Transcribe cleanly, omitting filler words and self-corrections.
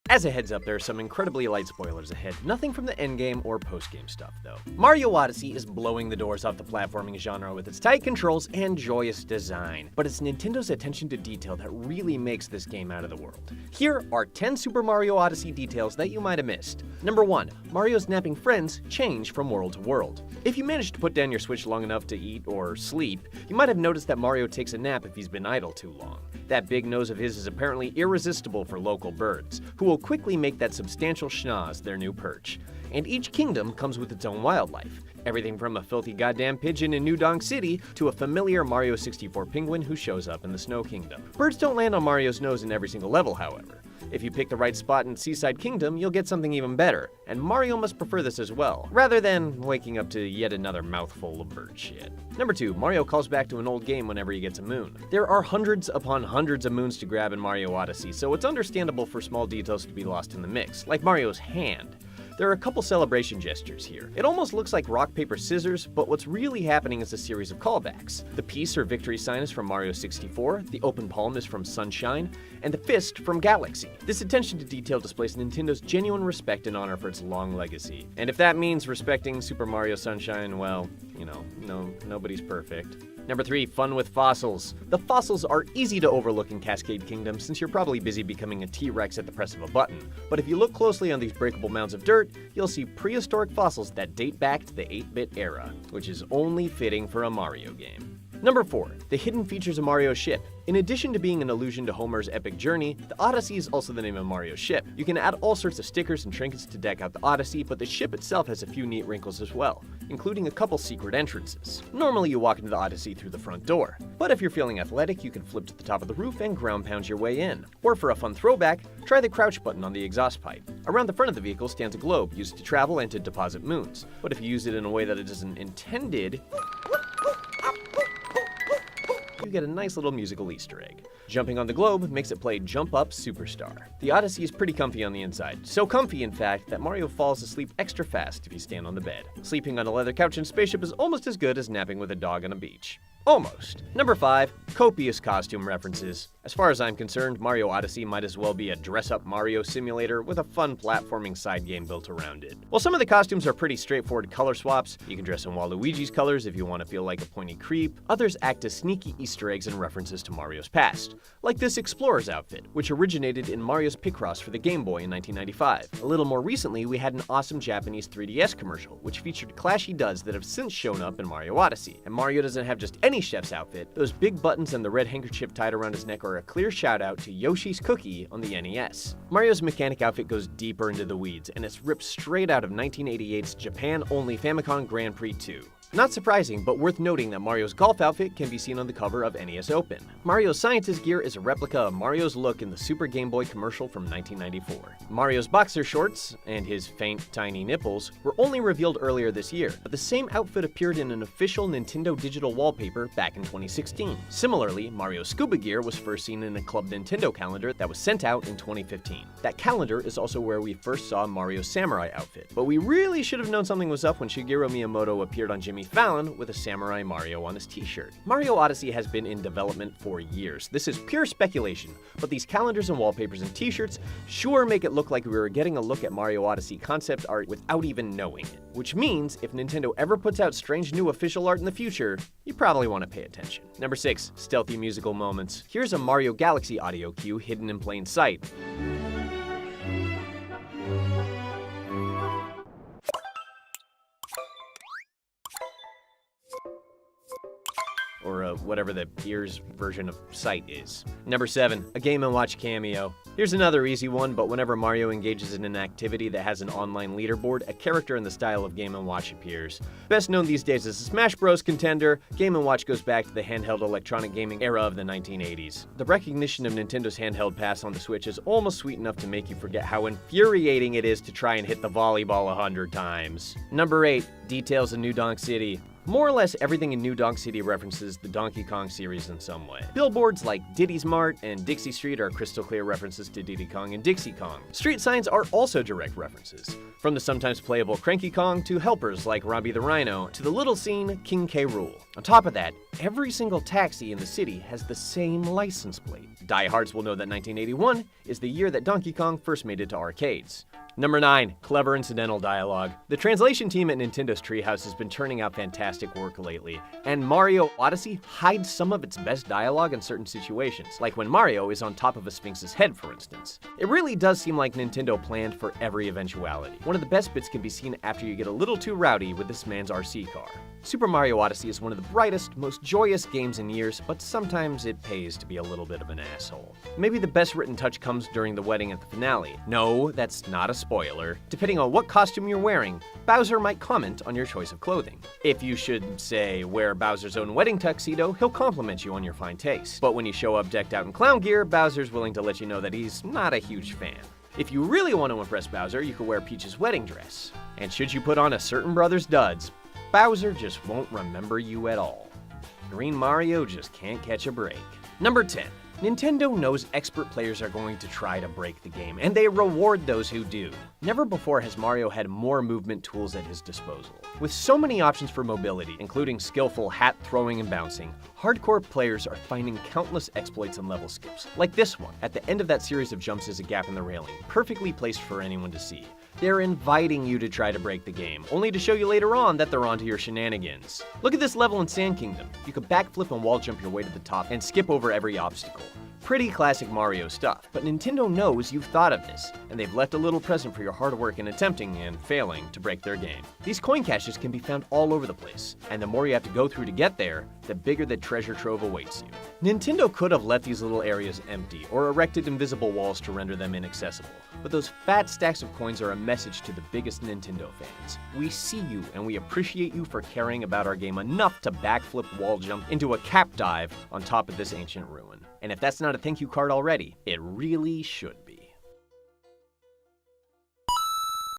As a heads up, there are some incredibly light spoilers ahead, nothing from the endgame or postgame stuff though. Mario Odyssey is blowing the doors off the platforming genre with its tight controls and joyous design, but it's Nintendo's attention to detail that really makes this game out of the world. Here are 10 Super Mario Odyssey details that you might have missed. Number 1. Mario's napping friends change from world to world. If you manage to put down your Switch long enough to eat or sleep, you might have noticed that Mario takes a nap if he's been idle too long. That big nose of his is apparently irresistible for local birds, who will quickly make that substantial schnoz their new perch. And each kingdom comes with its own wildlife. Everything from a filthy goddamn pigeon in New Donk City to a familiar Mario 64 penguin who shows up in the Snow Kingdom. Birds don't land on Mario's nose in every single level, however. If you pick the right spot in Seaside Kingdom, you'll get something even better, and Mario must prefer this as well, rather than waking up to yet another mouthful of bird shit. Number 2, Mario calls back to an old game whenever he gets a moon. There are hundreds upon hundreds of moons to grab in Mario Odyssey, so it's understandable for small details to be lost in the mix, like Mario's hand. There are a couple celebration gestures here. It almost looks like rock, paper, scissors, but what's really happening is a series of callbacks. The peace or victory sign is from Mario 64, the open palm is from Sunshine, and the fist from Galaxy. This attention to detail displays Nintendo's genuine respect and honor for its long legacy. And if that means respecting Super Mario Sunshine, well, nobody's perfect. Number 3, fun with fossils. The fossils are easy to overlook in Cascade Kingdom since you're probably busy becoming a T-Rex at the press of a button. But if you look closely on these breakable mounds of dirt, you'll see prehistoric fossils that date back to the 8-bit era, which is only fitting for a Mario game. Number 4, the hidden features of Mario's ship. In addition to being an allusion to Homer's epic journey, the Odyssey is also the name of Mario's ship. You can add all sorts of stickers and trinkets to deck out the Odyssey, but the ship itself has a few neat wrinkles as well, including a couple secret entrances. Normally you walk into the Odyssey through the front door, but if you're feeling athletic, you can flip to the top of the roof and ground pound your way in. Or for a fun throwback, try the crouch button on the exhaust pipe. Around the front of the vehicle stands a globe used to travel and to deposit moons, but if you use it in a way that it isn't intended, you get a nice little musical Easter egg. Jumping on the globe makes it play Jump Up Superstar. The Odyssey is pretty comfy on the inside. So comfy, in fact, that Mario falls asleep extra fast if you stand on the bed. Sleeping on a leather couch in Spaceship is almost as good as napping with a dog on a beach. Almost. Number 5, copious costume references. As far as I'm concerned, Mario Odyssey might as well be a dress-up Mario simulator with a fun platforming side game built around it. While some of the costumes are pretty straightforward color swaps, you can dress in Waluigi's colors if you want to feel like a pointy creep, others act as sneaky Easter eggs and references to Mario's past. Like this Explorer's outfit, which originated in Mario's Picross for the Game Boy in 1995. A little more recently, we had an awesome Japanese 3DS commercial, which featured clashy duds that have since shown up in Mario Odyssey. And Mario doesn't have just any chef's outfit. Those big buttons and the red handkerchief tied around his neck are a clear shout out to Yoshi's Cookie on the NES. Mario's mechanic outfit goes deeper into the weeds, and it's ripped straight out of 1988's Japan-only Famicom Grand Prix 2. Not surprising, but worth noting that Mario's golf outfit can be seen on the cover of NES Open. Mario's scientist gear is a replica of Mario's look in the Super Game Boy commercial from 1994. Mario's boxer shorts, and his faint, tiny nipples, were only revealed earlier this year, but the same outfit appeared in an official Nintendo digital wallpaper back in 2016. Similarly, Mario's scuba gear was first seen in a Club Nintendo calendar that was sent out in 2015. That calendar is also where we first saw Mario's samurai outfit, but we really should have known something was up when Shigeru Miyamoto appeared on Jimmy Fallon with a Samurai Mario on his t-shirt. Mario Odyssey has been in development for years. This is pure speculation, but these calendars and wallpapers and t-shirts sure make it look like we were getting a look at Mario Odyssey concept art without even knowing it. Which means, if Nintendo ever puts out strange new official art in the future, you probably want to pay attention. Number 6, stealthy musical moments. Here's a Mario Galaxy audio cue hidden in plain sight. Or whatever the ears version of sight is. Number 7, a Game & Watch cameo. Here's another easy one, but whenever Mario engages in an activity that has an online leaderboard, a character in the style of Game & Watch appears. Best known these days as a Smash Bros. Contender, Game & Watch goes back to the handheld electronic gaming era of the 1980s. The recognition of Nintendo's handheld pass on the Switch is almost sweet enough to make you forget how infuriating it is to try and hit the volleyball 100 times. Number 8, details in New Donk City. More or less everything in New Donk City references the Donkey Kong series in some way. Billboards like Diddy's Mart and Dixie Street are crystal clear references to Diddy Kong and Dixie Kong. Street signs are also direct references, from the sometimes playable Cranky Kong to helpers like Robbie the Rhino to the little scene King K. Rool. On top of that, every single taxi in the city has the same license plate. Diehards will know that 1981 is the year that Donkey Kong first made it to arcades. Number 9. Clever incidental dialogue. The translation team at Nintendo's Treehouse has been turning out fantastic work lately, and Mario Odyssey hides some of its best dialogue in certain situations, like when Mario is on top of a Sphinx's head, for instance. It really does seem like Nintendo planned for every eventuality. One of the best bits can be seen after you get a little too rowdy with this man's RC car. Super Mario Odyssey is one of the brightest, most joyous games in years, but sometimes it pays to be a little bit of an asshole. Maybe the best written touch comes during the wedding at the finale. No, that's not a spoiler. Depending on what costume you're wearing, Bowser might comment on your choice of clothing. If you should, say, wear Bowser's own wedding tuxedo, he'll compliment you on your fine taste. But when you show up decked out in clown gear, Bowser's willing to let you know that he's not a huge fan. If you really want to impress Bowser, you could wear Peach's wedding dress. And should you put on a certain brother's duds, Bowser just won't remember you at all. Green Mario just can't catch a break. Number 10. Nintendo knows expert players are going to try to break the game, and they reward those who do. Never before has Mario had more movement tools at his disposal. With so many options for mobility, including skillful hat throwing and bouncing, hardcore players are finding countless exploits and level skips. Like this one. At the end of that series of jumps is a gap in the railing, perfectly placed for anyone to see. They're inviting you to try to break the game, only to show you later on that they're onto your shenanigans. Look at this level in Sand Kingdom. You can backflip and wall jump your way to the top and skip over every obstacle. Pretty classic Mario stuff, but Nintendo knows you've thought of this, and they've left a little present for your hard work in attempting and failing to break their game. These coin caches can be found all over the place, and the more you have to go through to get there, the bigger the treasure trove awaits you. Nintendo could have left these little areas empty, or erected invisible walls to render them inaccessible, but those fat stacks of coins are a message to the biggest Nintendo fans. We see you, and we appreciate you for caring about our game enough to backflip wall jump into a cap dive on top of this ancient ruin. And if that's not a thank you card already, it really should be.